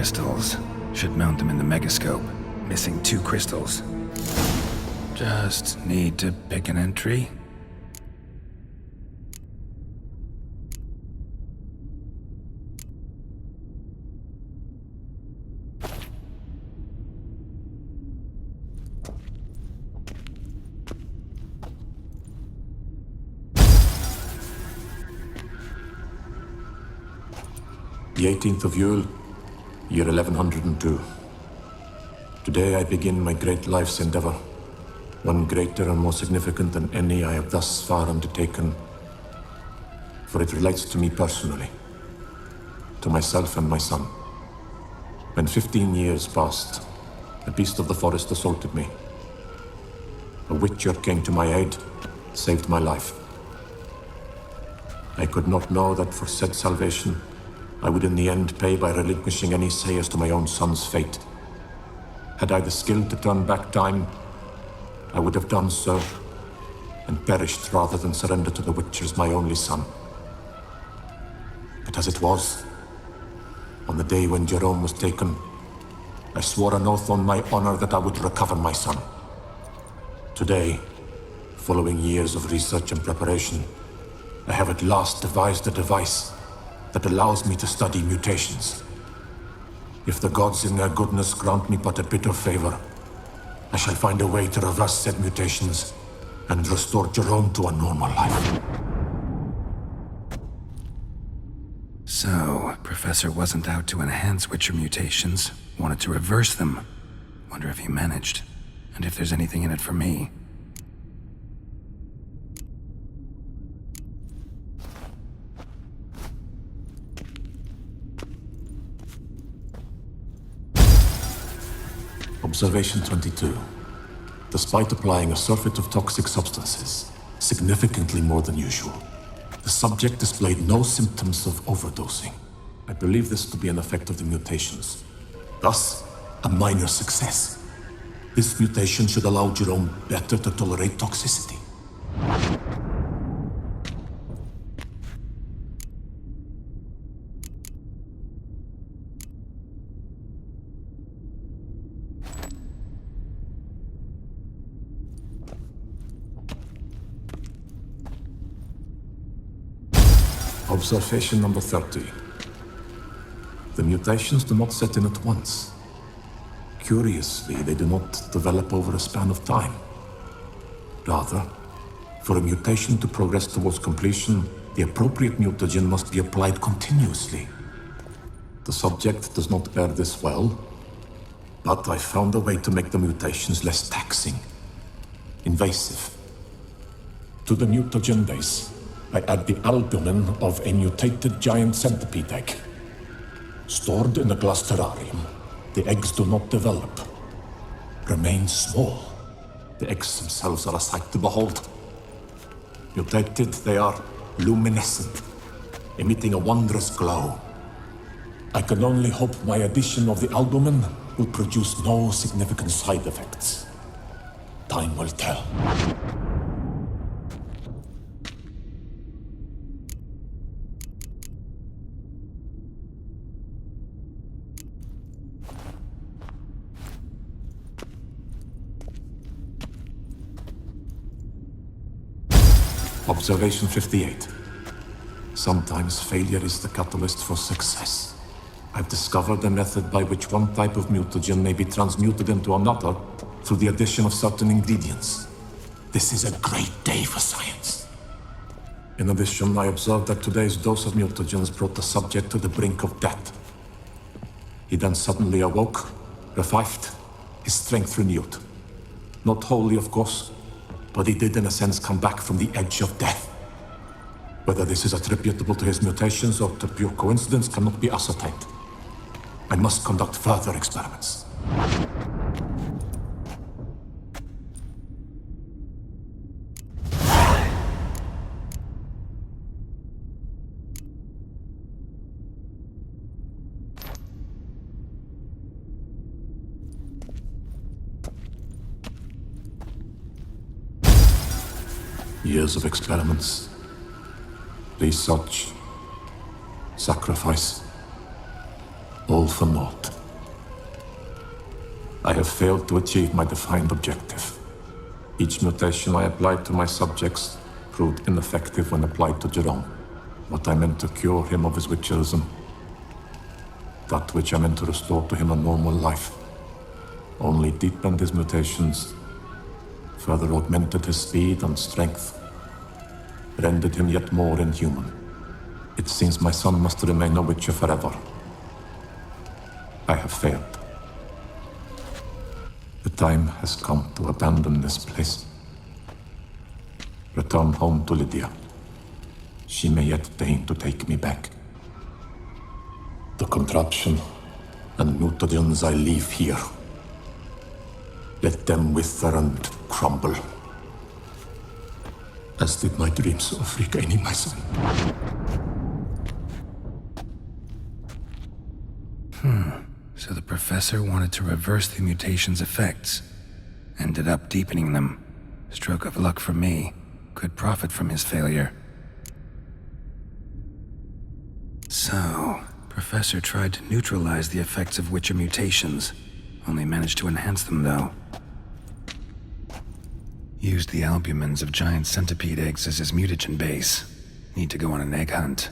crystals. Should mount them in the megascope. Missing 2 crystals. Just need to pick an entry. The 18th of Yule, year 1102. Today I begin my great life's endeavor, one greater and more significant than any I have thus far undertaken, for it relates to me personally, to myself and my son. When 15 years passed, a beast of the forest assaulted me. A witcher came to my aid, saved my life. I could not know that for said salvation, I would in the end pay by relinquishing any say as to my own son's fate. Had I the skill to turn back time, I would have done so, and perished rather than surrender to the Witchers my only son. But as it was, on the day when Jerome was taken, I swore an oath on my honor that I would recover my son. Today, following years of research and preparation, I have at last devised a device that allows me to study mutations. If the gods in their goodness grant me but a bit of favor, I shall find a way to reverse said mutations and restore Jerome to a normal life. So, Professor wasn't out to enhance Witcher mutations, wanted to reverse them. Wonder if he managed, and if there's anything in it for me. Observation 22. Despite applying a surfeit of toxic substances, significantly more than usual, the subject displayed no symptoms of overdosing. I believe this to be an effect of the mutations. Thus, a minor success. This mutation should allow Jerome better to tolerate toxicity. Observation number 30. The mutations do not set in at once. Curiously, they do not develop over a span of time. Rather, for a mutation to progress towards completion, the appropriate mutagen must be applied continuously. The subject does not bear this well, but I found a way to make the mutations less taxing, invasive. To the mutagen base, I add the albumin of a mutated giant centipede egg. Stored in a glass terrarium, the eggs do not develop, remain small. The eggs themselves are a sight to behold. Mutated, they are luminescent, emitting a wondrous glow. I can only hope my addition of the albumin will produce no significant side effects. Time will tell. Observation 58. Sometimes failure is the catalyst for success. I've discovered a method by which one type of mutagen may be transmuted into another through the addition of certain ingredients. This is a great day for science. In addition, I observed that today's dose of mutagens brought the subject to the brink of death. He then suddenly awoke, revived, his strength renewed. Not wholly, of course, but he did in a sense come back from the edge of death. Whether this is attributable to his mutations or to pure coincidence cannot be ascertained. I must conduct further experiments. Years of experiments, research, sacrifice, All for naught. I have failed to achieve my defined objective. Each mutation I applied to my subjects proved ineffective when applied to Jerome. What I meant to cure him of his witcherism, that which I meant to restore to him a normal life, only deepened his mutations, further augmented his speed and strength, rendered him yet more inhuman. It seems my son must remain a witcher forever. I have failed. The time has come to abandon this place. Return home to Lydia. She may yet deign to take me back. The contraption and mutagens I leave here, let them wither and crumble, as did my dreams of regaining my son. So the professor wanted to reverse the mutation's effects. Ended up deepening them. Stroke of luck for me. Could profit from his failure. So, Professor tried to neutralize the effects of Witcher mutations. Only managed to enhance them, though. Used the albumins of giant centipede eggs as his mutagen base. Need to go on an egg hunt.